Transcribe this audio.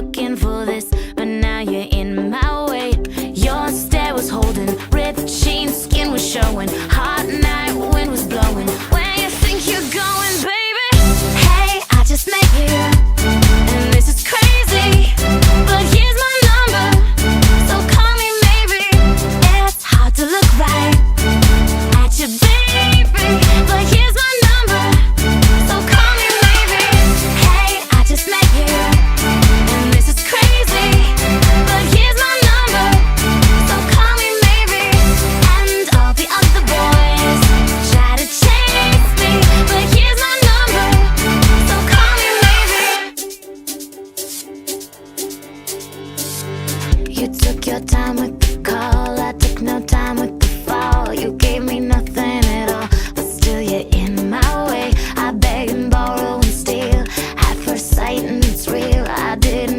looking for this, but now you're in my way. Your stare was holding, ripped jeans, skin was showing. Hot night, wind was blowing. Where you think you're going, baby? Hey, I just met you, and this is crazy, but here's my number, so call me maybe. It's hard to look right at you, baby, but here's my number, so call me maybe. Hey, I just met you, and this is crazy, but here's my number, so call me maybe. And all the other boys try to chase me, but here's my number, so call me maybe. You took your time with the call.